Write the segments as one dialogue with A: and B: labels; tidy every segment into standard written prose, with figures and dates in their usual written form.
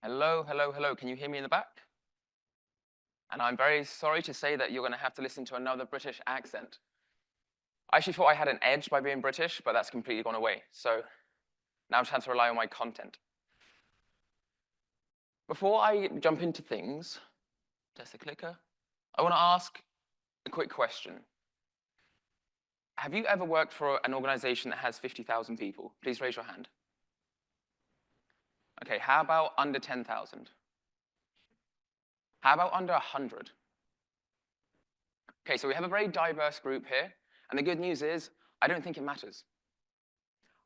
A: Hello, hello, hello. Can you hear me in the back? And I'm very sorry to say that you're going to have to listen to another British accent. I actually thought I had an edge by being British, but that's completely gone away. So now I just have to rely on my content. Before I jump into things, just a clicker, I want to ask a quick question. Have you ever worked for an organization that has 50,000 people? Please raise your hand. Okay, how about under 10,000? How about under 100? Okay, so we have a very diverse group here, and the good news is, I don't think it matters.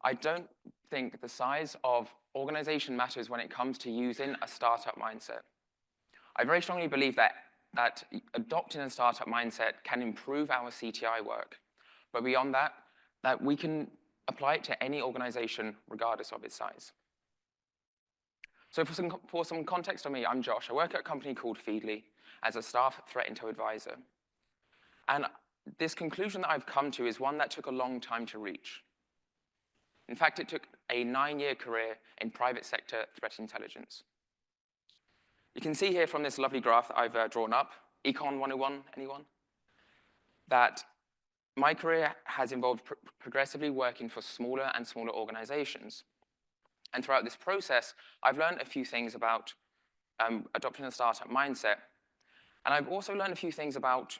A: I don't think the size of organization matters when it comes to using a startup mindset. I very strongly believe that adopting a startup mindset can improve our CTI work, but beyond that, that we can apply it to any organization regardless of its size. So for some context on me, I'm Josh. I work at a company called Feedly as a staff threat intel advisor. And this conclusion that I've come to is one that took a long time to reach. In fact, it took a 9-year career in private sector threat intelligence. You can see here from this lovely graph that I've drawn up, Econ 101, anyone? That my career has involved progressively working for smaller and smaller organizations. And throughout this process, I've learned a few things about adopting a startup mindset. And I've also learned a few things about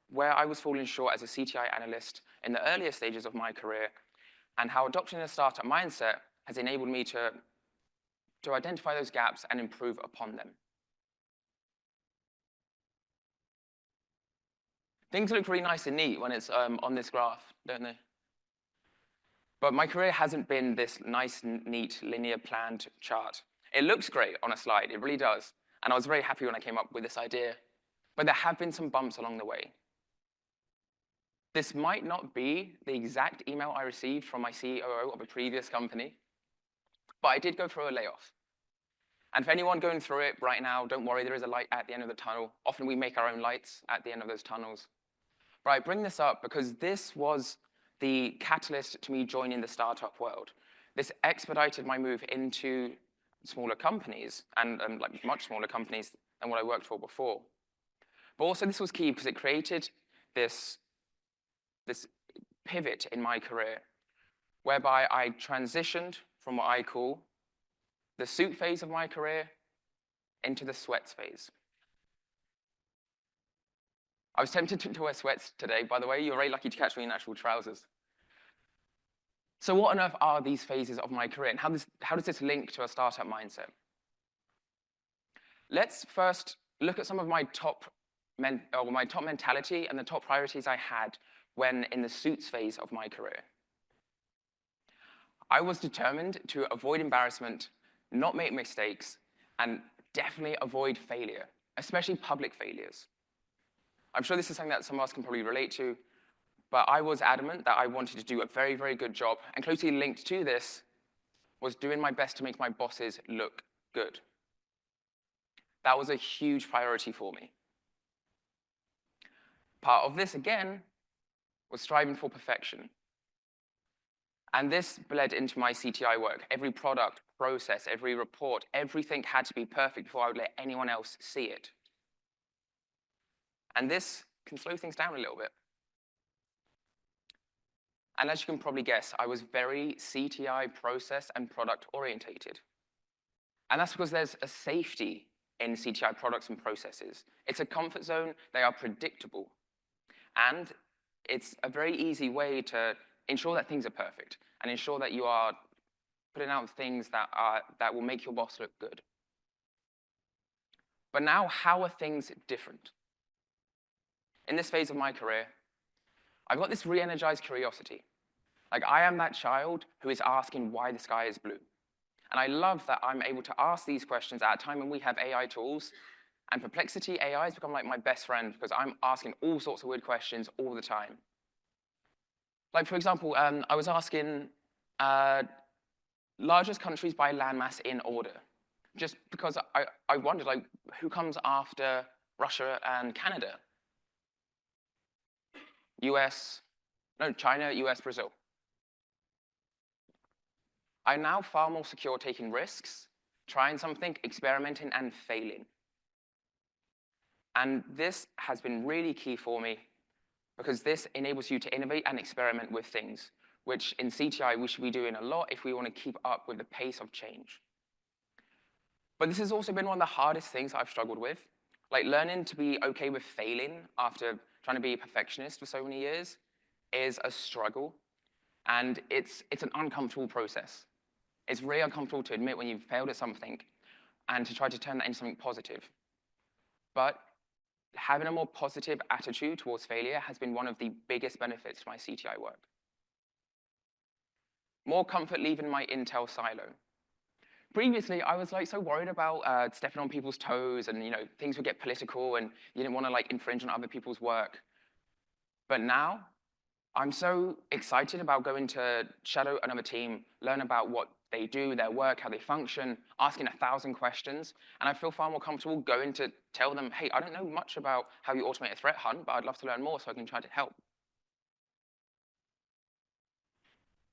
A: where I was falling short as a CTI analyst in the earlier stages of my career, and how adopting a startup mindset has enabled me to identify those gaps and improve upon them. Things look really nice and neat when it's on this graph, don't they? But my career hasn't been this nice, neat, linear planned chart. It looks great on a slide, it really does. And I was very happy when I came up with this idea. But there have been some bumps along the way. This might not be the exact email I received from my CEO of a previous company, but I did go through a layoff. And for anyone going through it right now, don't worry, there is a light at the end of the tunnel. Often we make our own lights at the end of those tunnels. But I bring this up because this was the catalyst to me joining the startup world. This expedited my move into smaller companies, and like much smaller companies than what I worked for before. But also this was key because it created this pivot in my career, whereby I transitioned from what I call the suit phase of my career into the sweats phase. I was tempted to wear sweats today, by the way. You're very lucky to catch me in actual trousers. So what on earth are these phases of my career, and how does this link to a startup mindset? Let's first look at some of my top mentality and the top priorities I had when in the suits phase of my career. I was determined to avoid embarrassment, not make mistakes, and definitely avoid failure, especially public failures. I'm sure this is something that some of us can probably relate to, but I was adamant that I wanted to do a very, very good job, and closely linked to this was doing my best to make my bosses look good. That was a huge priority for me. Part of this, again, was striving for perfection. And this bled into my CTI work. Every product, process, every report, everything had to be perfect before I would let anyone else see it. And this can slow things down a little bit. And as you can probably guess, I was very CTI process and product orientated. And that's because there's a safety in CTI products and processes. It's a comfort zone, they are predictable. And it's a very easy way to ensure that things are perfect and ensure that you are putting out things that will make your boss look good. But now, how are things different? In this phase of my career, I've got this re-energized curiosity. Like, I am that child who is asking why the sky is blue. And I love that I'm able to ask these questions at a time when we have AI tools, and Perplexity AI has become like my best friend because I'm asking all sorts of weird questions all the time. Like, for example, I was asking largest countries by landmass in order, just because I wondered, like, who comes after Russia and Canada? China, US, Brazil. I'm now far more secure taking risks trying something, experimenting, and failing. And this has been really key for me because this enables you to innovate and experiment with things, which in CTI we should be doing a lot if we want to keep up with the pace of change. But this has also been one of the hardest things I've struggled with. Like learning to be okay with failing after trying to be a perfectionist for so many years is a struggle, and it's an uncomfortable process. It's really uncomfortable to admit when you've failed at something and to try to turn that into something positive. But having a more positive attitude towards failure has been one of the biggest benefits to my CTI work. More comfort leaving my Intel silo. Previously, I was so worried about stepping on people's toes and things would get political and you didn't want to infringe on other people's work. But now, I'm so excited about going to shadow another team, learn about what they do, their work, how they function, asking 1,000 questions, and I feel far more comfortable going to tell them, hey, I don't know much about how you automate a threat hunt, but I'd love to learn more so I can try to help.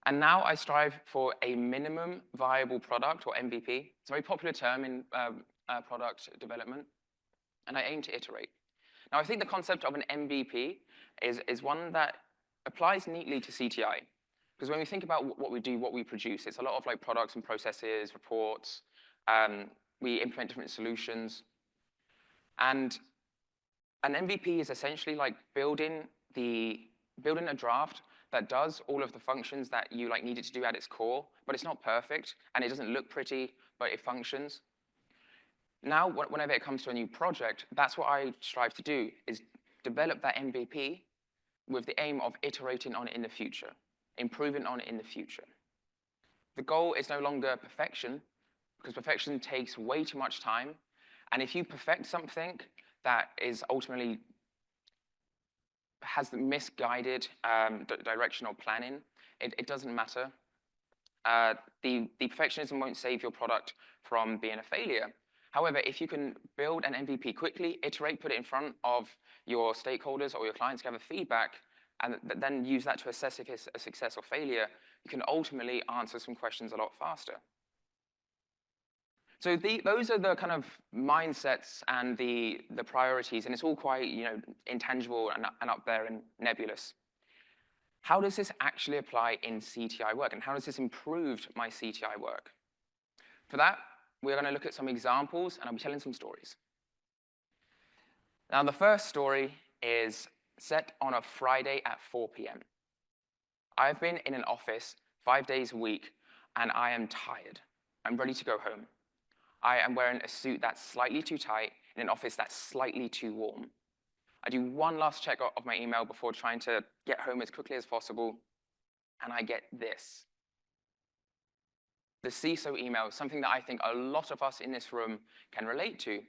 A: And now I strive for a minimum viable product, or MVP. It's a very popular term in product development, and I aim to iterate. Now, I think the concept of an MVP is one that applies neatly to CTI. Because when we think about what we do, what we produce, it's a lot of products and processes, reports. We implement different solutions. And an MVP is essentially like building a draft that does all of the functions that you need it to do at its core, but it's not perfect, and it doesn't look pretty, but it functions. Now, whenever it comes to a new project, that's what I strive to do, is develop that MVP with the aim of iterating on it in the future, improving on it in the future. The goal is no longer perfection, because perfection takes way too much time, and if you perfect something that is ultimately has the misguided direction or planning, it doesn't matter. The perfectionism won't save your product from being a failure. However, if you can build an MVP quickly, iterate, put it in front of your stakeholders or your clients, gather feedback, and then use that to assess if it's a success or failure, you can ultimately answer some questions a lot faster. So those are the kind of mindsets and the priorities, and it's all quite intangible and up there and nebulous. How does this actually apply in CTI work, and how does this improve my CTI work? For that, we're going to look at some examples, and I'll be telling some stories. Now, the first story is set on a Friday at 4 p.m. I've been in an office 5 days a week, and I am tired. I'm ready to go home. I am wearing a suit that's slightly too tight in an office that's slightly too warm. I do one last check of my email before trying to get home as quickly as possible, and I get this. The CISO email is something that I think a lot of us in this room can relate to,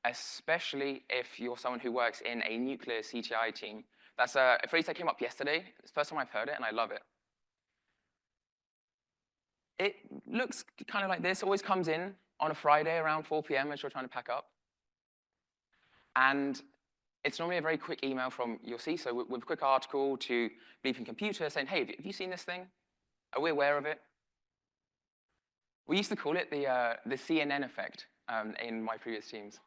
A: especially if you're someone who works in a nuclear CTI team. That's a phrase that came up yesterday. It's the first time I've heard it, and I love it. It looks kind of like this. It always comes in on a Friday around 4 p.m. as you're trying to pack up. And it's normally a very quick email from your CISO with a quick article to Bleeping Computer saying, hey, have you seen this thing? Are we aware of it? We used to call it the CNN effect in my previous teams.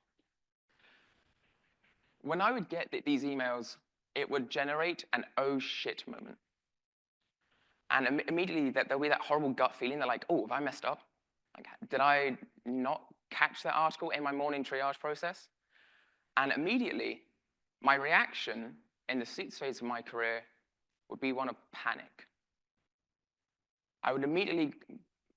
A: When I would get these emails, it would generate an oh shit moment. And immediately there'll be that horrible gut feeling that oh, have I messed up? Did I not catch that article in my morning triage process? And immediately, my reaction in the sixth phase of my career would be one of panic. I would immediately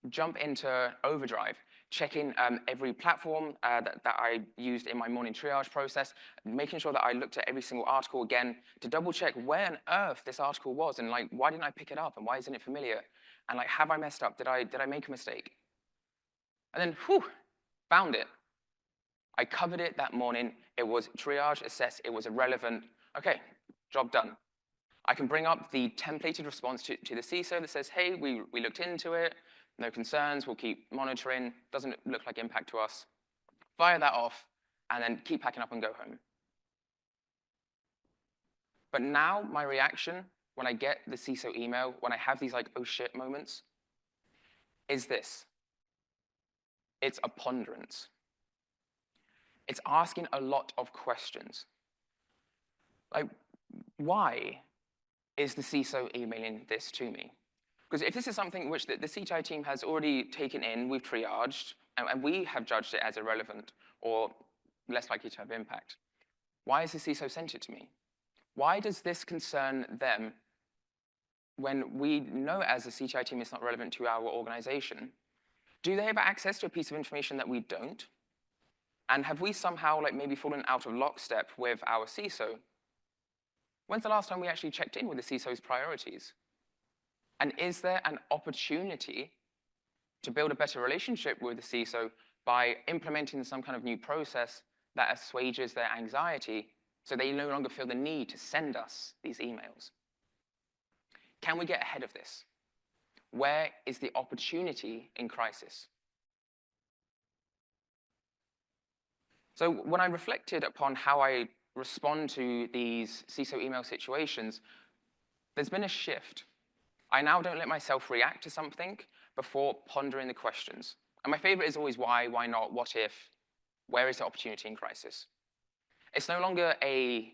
A: jump into overdrive, checking every platform that I used in my morning triage process, making sure that I looked at every single article again to double check where on earth this article was, and why didn't I pick it up, and why isn't it familiar? And have I messed up? Did I make a mistake? And then, whew, found it. I covered it that morning. It was triage, assessed, it was irrelevant. Okay, job done. I can bring up the templated response to the CISO that says, hey, we looked into it, no concerns, we'll keep monitoring, doesn't look like impact to us. Fire that off, and then keep packing up and go home. But now my reaction when I get the CISO email, when I have these oh shit moments, is this. It's a ponderance. It's asking a lot of questions. Like, why is the CISO emailing this to me? Because if this is something which the CTI team has already taken in, we've triaged, and we have judged it as irrelevant or less likely to have impact, why has the CISO sent it to me? Why does this concern them when we know as a CTI team it's not relevant to our organization? Do they have access to a piece of information that we don't? And have we somehow maybe fallen out of lockstep with our CISO? When's the last time we actually checked in with the CISO's priorities? And is there an opportunity to build a better relationship with the CISO by implementing some kind of new process that assuages their anxiety so they no longer feel the need to send us these emails? Can we get ahead of this? Where is the opportunity in crisis? So when I reflected upon how I respond to these CISO email situations, there's been a shift. I now don't let myself react to something before pondering the questions. And my favorite is always why not, what if, where is the opportunity in crisis? It's no longer a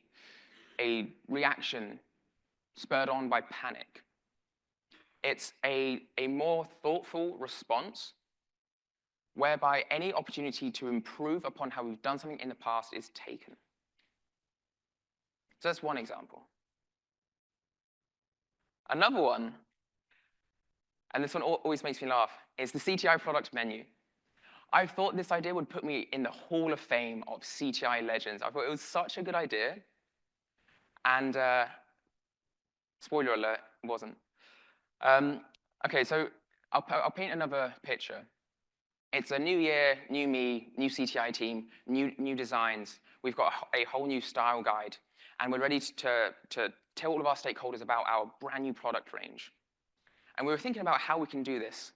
A: reaction spurred on by panic. It's a more thoughtful response whereby any opportunity to improve upon how we've done something in the past is taken. So that's one example. Another one, and this one always makes me laugh, is the CTI product menu. I thought this idea would put me in the Hall of Fame of CTI legends. I thought it was such a good idea. And spoiler alert, it wasn't. OK, so I'll paint another picture. It's a new year, new me, new CTI team, new designs. We've got a whole new style guide. And we're ready to tell all of our stakeholders about our brand new product range. And we were thinking about how we can do this.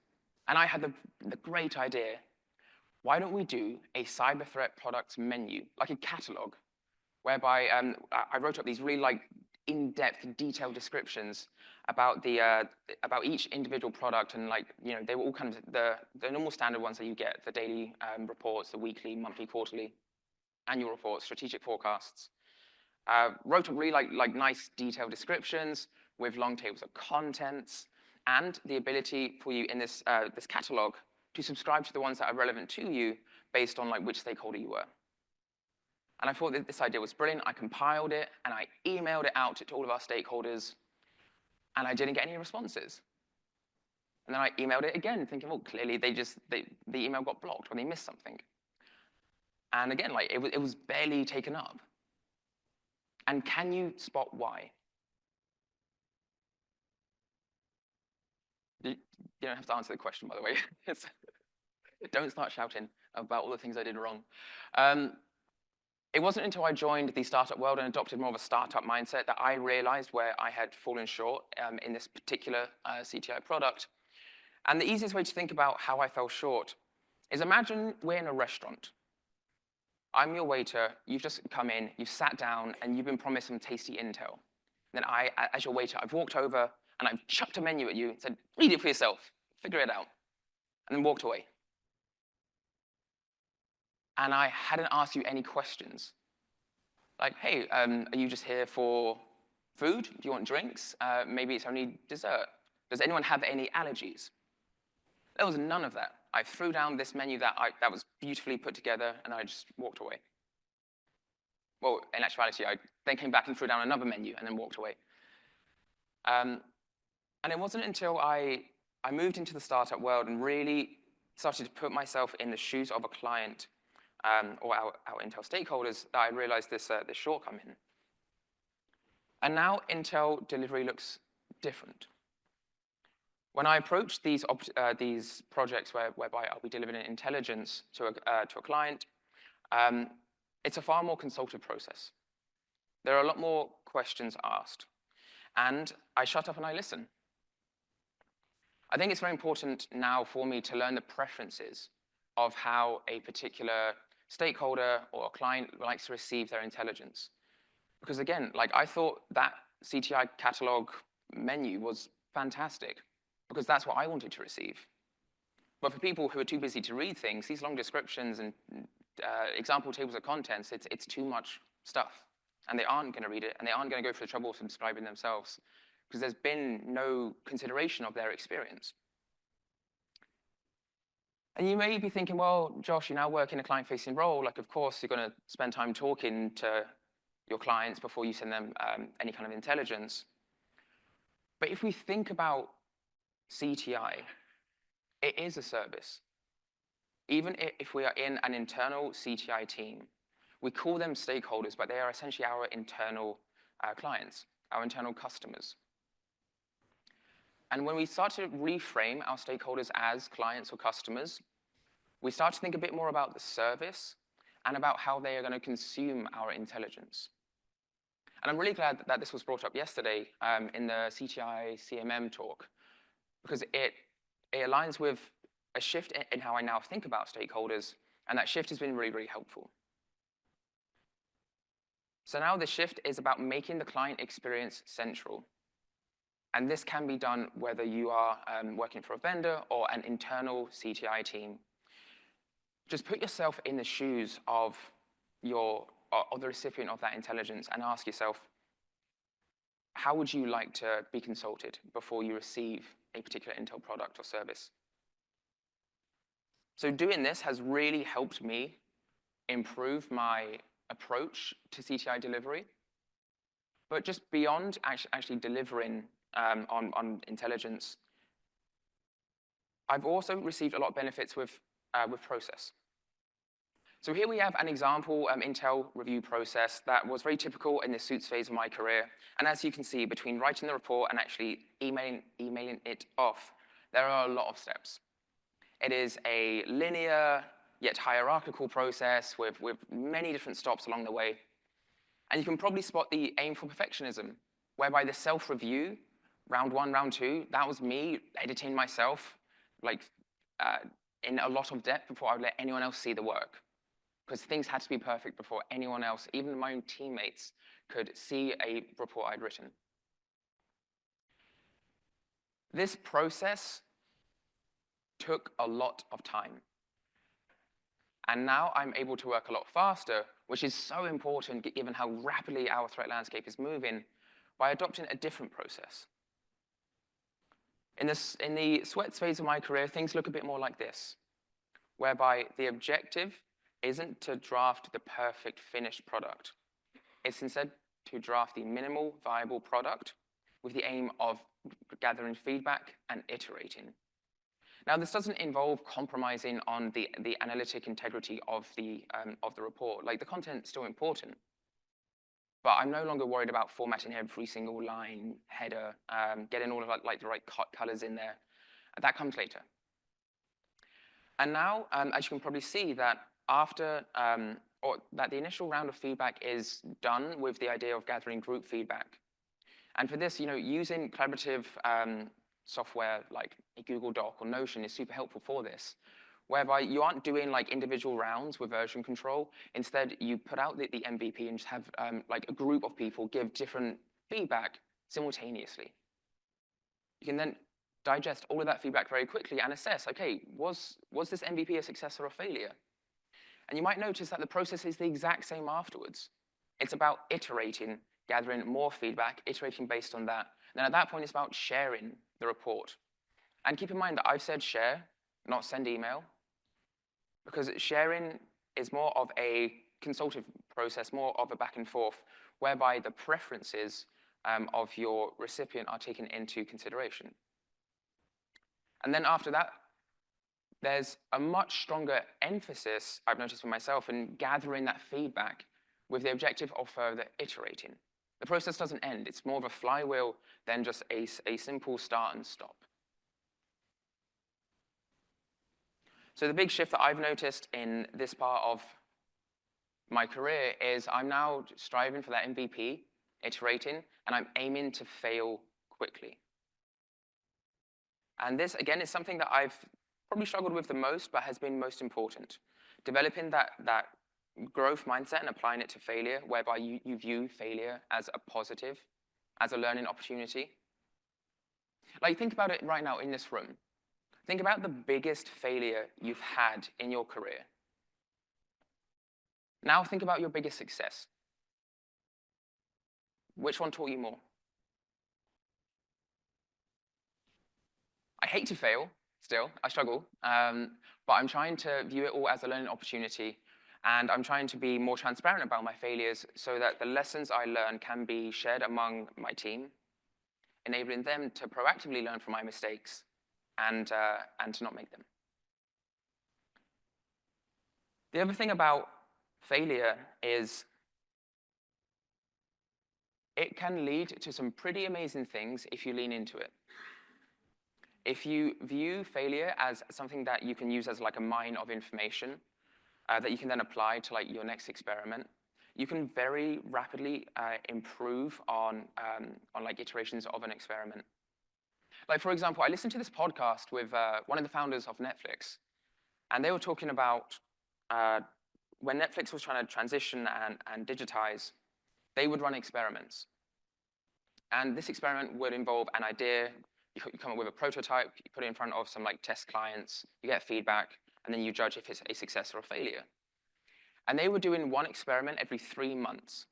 A: And I had the great idea. Why don't we do a cyber threat products menu, like a catalog, whereby I wrote up these really in-depth, detailed descriptions about about each individual product, and they were all kind of the normal standard ones that you get: the daily reports, the weekly, monthly, quarterly, annual reports, strategic forecasts. Wrote up really nice, detailed descriptions with long tables of contents, and the ability for you in this this catalog to subscribe to the ones that are relevant to you based on which stakeholder you were. And I thought that this idea was brilliant. I compiled it, and I emailed it out to all of our stakeholders, and I didn't get any responses. And then I emailed it again, thinking, well, clearly the email got blocked, or they missed something. And again, it was barely taken up. And can you spot why? You don't have to answer the question, by the way. Don't start shouting about all the things I did wrong. It wasn't until I joined the startup world and adopted more of a startup mindset that I realized where I had fallen short in this particular CTI product. And the easiest way to think about how I fell short is imagine we're in a restaurant. I'm your waiter, you've just come in, you've sat down, and you've been promised some tasty intel. Then I, as your waiter, I've walked over and I've chucked a menu at you and said, read it for yourself, figure it out, and then walked away. And I hadn't asked you any questions. Like, hey, are you just here for food? Do you want drinks? Maybe it's only dessert. Does anyone have any allergies? There was none of that. I threw down this menu that was beautifully put together, and I just walked away. Well, in actuality, I then came back and threw down another menu and then walked away. And it wasn't until I moved into the startup world and really started to put myself in the shoes of a client or our Intel stakeholders that I realized this shortcoming. And now Intel delivery looks different. When I approach these projects whereby I'll be delivering intelligence to a client, it's a far more consultative process. There are a lot more questions asked. And I shut up and I listen. I think it's very important now for me to learn the preferences of how a particular stakeholder or a client likes to receive their intelligence. Because again, I thought that CTI catalog menu was fantastic, because that's what I wanted to receive. But for people who are too busy to read things, these long descriptions and example tables of contents, it's too much stuff. And they aren't going to read it, and they aren't going to go through the trouble of subscribing themselves, because there's been no consideration of their experience. And you may be thinking, well, Josh, you now work in a client-facing role. Like, of course, you're going to spend time talking to your clients before you send them any kind of intelligence. But if we think about CTI, it is a service. Even if we are in an internal CTI team, we call them stakeholders, but they are essentially our internal clients, our internal customers. And when we start to reframe our stakeholders as clients or customers, we start to think a bit more about the service and about how they are going to consume our intelligence. And I'm really glad that this was brought up yesterday in the CTI CMM talk, because it aligns with a shift in how I now think about stakeholders, and that shift has been really, really helpful. So now the shift is about making the client experience central. And this can be done whether you are working for a vendor or an internal CTI team. Just put yourself in the shoes of the recipient of that intelligence and ask yourself, how would you like to be consulted before you receive a particular Intel product or service? So doing this has really helped me improve my approach to CTI delivery. But just beyond actually delivering on intelligence, I've also received a lot of benefits with process. So here we have an example Intel review process that was very typical in the suits phase of my career. And as you can see, between writing the report and actually emailing it off, there are a lot of steps. It is a linear yet hierarchical process with many different stops along the way. And you can probably spot the aim for perfectionism, whereby the self-review, round 1, round 2, that was me editing myself in a lot of depth before I would let anyone else see the work. Because things had to be perfect before anyone else, even my own teammates, could see a report I'd written. This process took a lot of time. And now I'm able to work a lot faster, which is so important given how rapidly our threat landscape is moving, by adopting a different process. In the sweats phase of my career, things look a bit more like this, whereby the objective isn't to draft the perfect finished product. It's instead to draft the minimal viable product with the aim of gathering feedback and iterating. Now, this doesn't involve compromising on the analytic integrity of the report. Like, the content's still important. But I'm no longer worried about formatting every single line, header, getting all of the right colors in there. That comes later. And now, as you can probably see, that after that the initial round of feedback is done with the idea of gathering group feedback. And for this, using collaborative software like a Google Doc or Notion is super helpful for this, whereby you aren't doing individual rounds with version control. Instead, you put out the MVP and just have a group of people give different feedback simultaneously. You can then digest all of that feedback very quickly and assess, okay, was this MVP a success or a failure? And you might notice that the process is the exact same afterwards. It's about iterating, gathering more feedback, iterating based on that. And then at that point, it's about sharing the report. And keep in mind that I've said share, not send email, because sharing is more of a consultative process, more of a back and forth, whereby the preferences of your recipient are taken into consideration. And then after that, there's a much stronger emphasis, I've noticed for myself, in gathering that feedback with the objective of further iterating. The process doesn't end. It's more of a flywheel than just a simple start and stop. So the big shift that I've noticed in this part of my career is I'm now striving for that MVP, iterating, and I'm aiming to fail quickly. And this, again, is something that I've probably struggled with the most, but has been most important. Developing that growth mindset and applying it to failure, whereby you view failure as a positive, as a learning opportunity. Think about it right now in this room. Think about the biggest failure you've had in your career. Now think about your biggest success. Which one taught you more? I hate to fail, still. I struggle. But I'm trying to view it all as a learning opportunity. And I'm trying to be more transparent about my failures so that the lessons I learn can be shared among my team, enabling them to proactively learn from my mistakes and to not make them. The other thing about failure is it can lead to some pretty amazing things if you lean into it. If you view failure as something that you can use as like a mine of information that you can then apply to like your next experiment, you can very rapidly improve on like iterations of an experiment. Like for example, I listened to this podcast with one of the founders of Netflix, and they were talking about when Netflix was trying to transition and digitize, they would run experiments. And this experiment would involve an idea. You come up with a prototype, you put it in front of some like test clients, you get feedback, and then you judge if it's a success or a failure. And they were doing one experiment every 3 months.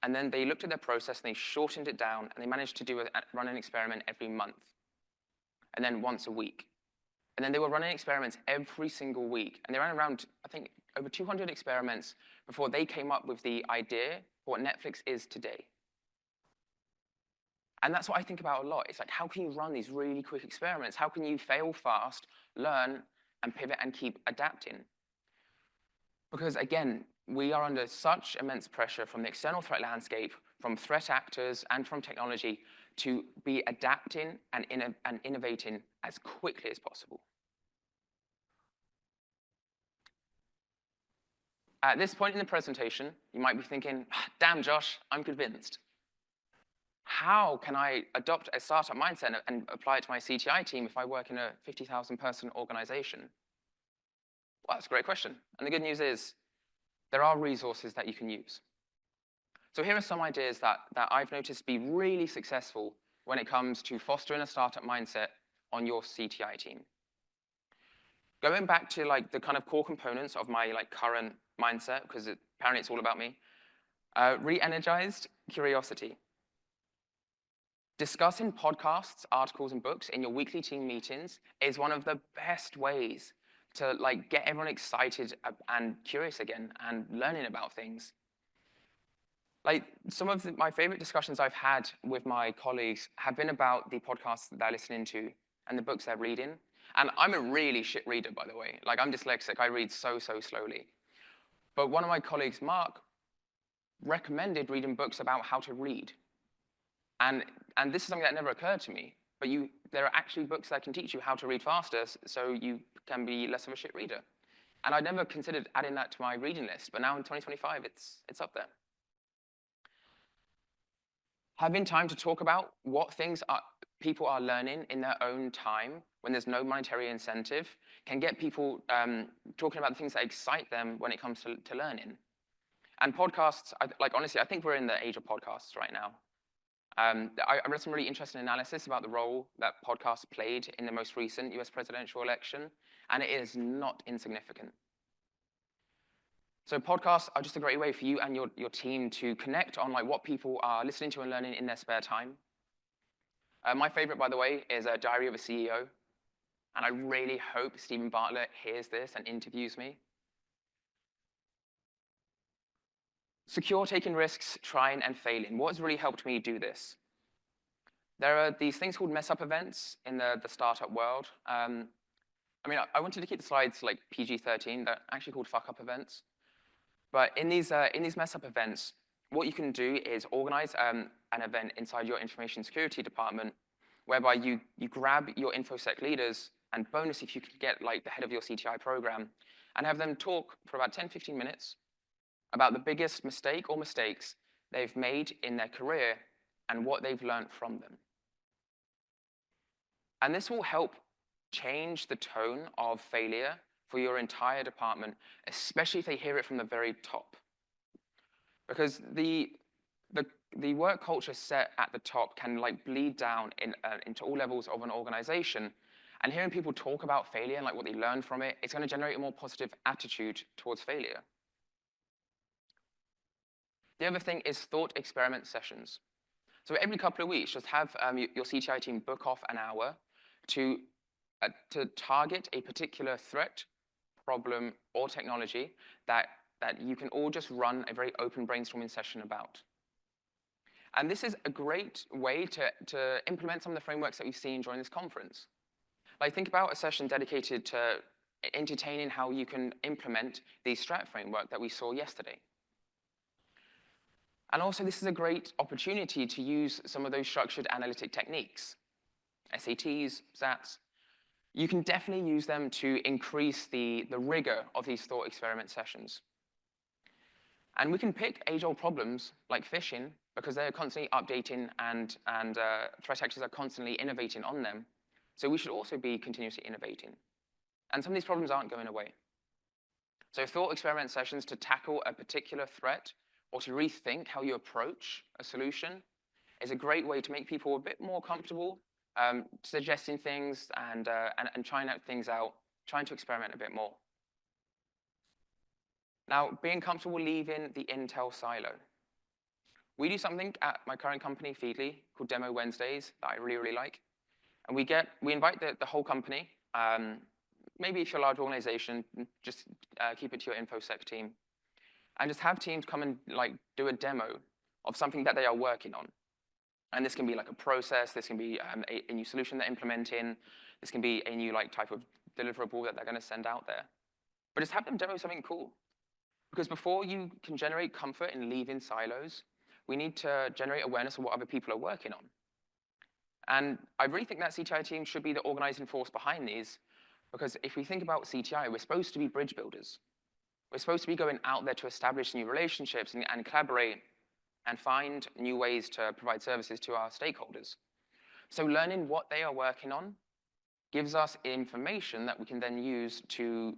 A: And then they looked at their process and they shortened it down, and they managed to run an experiment every month, and then once a week. And then they were running experiments every single week. And they ran around, I think, over 200 experiments before they came up with the idea for what Netflix is today. And that's what I think about a lot. It's like, how can you run these really quick experiments? How can you fail fast, learn, and pivot and keep adapting? Because again, we are under such immense pressure from the external threat landscape, from threat actors, and from technology to be adapting and innovating as quickly as possible. At this point in the presentation, you might be thinking, damn, Josh, I'm convinced. How can I adopt a startup mindset and apply it to my CTI team if I work in a 50,000 person organization? Well, that's a great question. And the good news is there are resources that you can use. So here are some ideas that I've noticed be really successful when it comes to fostering a startup mindset on your CTI team. Going back to like the kind of core components of my like current mindset, because apparently it's all about me, re-energized curiosity. Discussing podcasts, articles, and books in your weekly team meetings is one of the best ways to like get everyone excited and curious again and learning about things. Like some of my favorite discussions I've had with my colleagues have been about the podcasts that they're listening to and the books they're reading. And I'm a really shit reader, by the way. Like I'm dyslexic, I read so slowly. But one of my colleagues, Mark, recommended reading books about how to read. And this is something that never occurred to me. But there are actually books that can teach you how to read faster so you can be less of a shit reader. And I'd never considered adding that to my reading list, but now in 2025, it's up there. Having time to talk about what things people are learning in their own time when there's no monetary incentive can get people talking about the things that excite them when it comes to learning. And podcasts, honestly, I think we're in the age of podcasts right now. I read some really interesting analysis about the role that podcasts played in the most recent US presidential election, and it is not insignificant. So podcasts are just a great way for you and your team to connect on like what people are listening to and learning in their spare time. My favorite, by the way, is Diary of a CEO. And I really hope Stephen Bartlett hears this and interviews me. Secure taking risks, trying and failing. What has really helped me do this? There are these things called mess-up events in the startup world. I mean, I wanted to keep the slides like PG-13. They're actually called fuck-up events. But in these mess-up events, what you can do is organize an event inside your information security department whereby you grab your InfoSec leaders, and bonus if you could get like the head of your CTI program, and have them talk for about 10, 15 minutes about the biggest mistake or mistakes they've made in their career and what they've learned from them. And this will help change the tone of failure for your entire department, especially if they hear it from the very top. Because the work culture set at the top can like bleed down into all levels of an organization, And hearing people talk about failure and like what they learned from it, it's going to generate a more positive attitude towards failure. The other thing is thought experiment sessions. So every couple of weeks, just have your CTI team book off an hour to target a particular threat, problem, or technology that you can all just run a very open brainstorming session about. And this is a great way to implement some of the frameworks that we've seen during this conference. Like, think about a session dedicated to entertaining how you can implement the strat framework that we saw yesterday. And also, this is a great opportunity to use some of those structured analytic techniques, SATs, SATs. You can definitely use them to increase the rigor of these thought experiment sessions. And we can pick age-old problems like phishing because they're constantly updating and threat actors are constantly innovating on them. So we should also be continuously innovating. And some of these problems aren't going away. So thought experiment sessions to tackle a particular threat or to rethink how you approach a solution is a great way to make people a bit more comfortable suggesting things and trying things out, trying to experiment a bit more. Now, being comfortable leaving the Intel silo. We do something at my current company, Feedly, called Demo Wednesdays that I really, really like. And we invite the whole company. Maybe if you're a large organization, just keep it to your InfoSec team. And just have teams come and like do a demo of something that they are working on. And this can be like a process, this can be a new solution they're implementing, this can be a new like type of deliverable that they're going to send out there. But just have them demo something cool. Because before you can generate comfort in leaving silos, we need to generate awareness of what other people are working on. And I really think that CTI team should be the organizing force behind these, because if we think about CTI, we're supposed to be bridge builders. We're supposed to be going out there to establish new relationships and collaborate and find new ways to provide services to our stakeholders. So learning what they are working on gives us information that we can then use to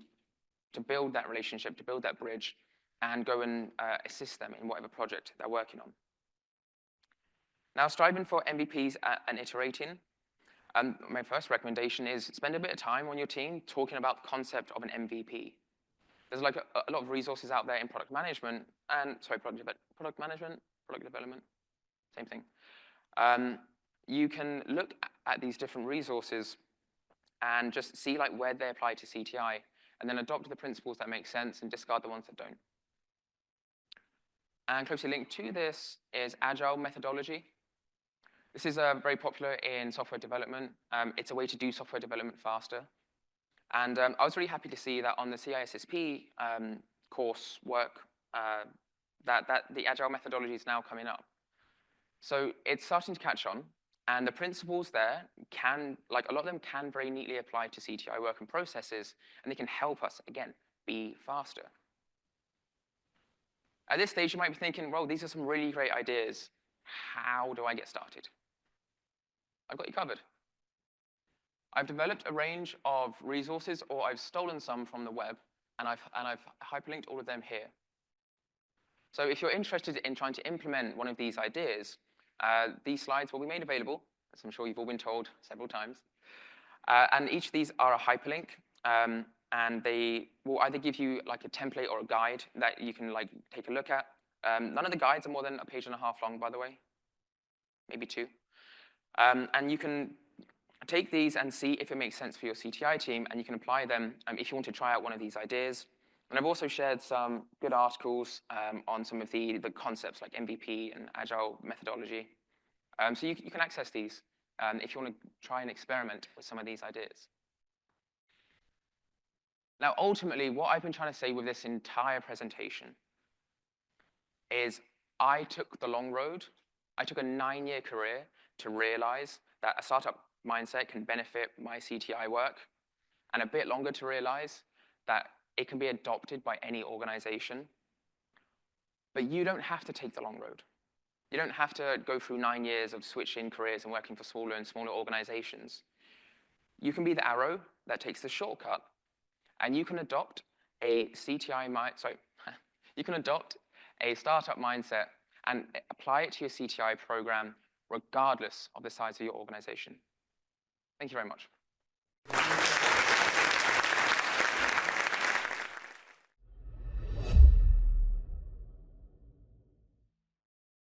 A: build that relationship, to build that bridge, and go and assist them in whatever project they're working on. Now, striving for MVPs and iterating, my first recommendation is spend a bit of time on your team talking about the concept of an MVP. There's like a lot of resources out there in product management, product development, same thing. You can look at these different resources and just see like where they apply to CTI, and then adopt the principles that make sense and discard the ones that don't. And closely linked to this is agile methodology. This is very popular in software development. It's a way to do software development faster. And I was really happy to see that on the CISSP course work, that the agile methodology is now coming up. So it's starting to catch on. And the principles there can, like a lot of them can very neatly apply to CTI work and processes, and they can help us, again, be faster. At this stage, you might be thinking, well, these are some really great ideas. How do I get started? I've got you covered. I've developed a range of resources, or I've stolen some from the web, and I've hyperlinked all of them here. So if you're interested in trying to implement one of these ideas, these slides will be made available, as I'm sure you've all been told several times. And each of these are a hyperlink, and they will either give you like a template or a guide that you can like take a look at. None of the guides are more than a page and a half long, by the way, maybe 2. And you can take these and see if it makes sense for your CTI team, and you can apply them if you want to try out one of these ideas. And I've also shared some good articles on some of the concepts like MVP and agile methodology. So you can access these if you want to try and experiment with some of these ideas. Now, ultimately, what I've been trying to say with this entire presentation is I took the long road. I took a 9-year career to realize that a startup mindset can benefit my CTI work, and a bit longer to realize that it can be adopted by any organization. But you don't have to take the long road. You don't have to go through 9 years of switching careers and working for smaller and smaller organizations. You can be the arrow that takes the shortcut, and you can adopt a you can adopt a startup mindset and apply it to your CTI program regardless of the size of your organization. Thank you very much. you.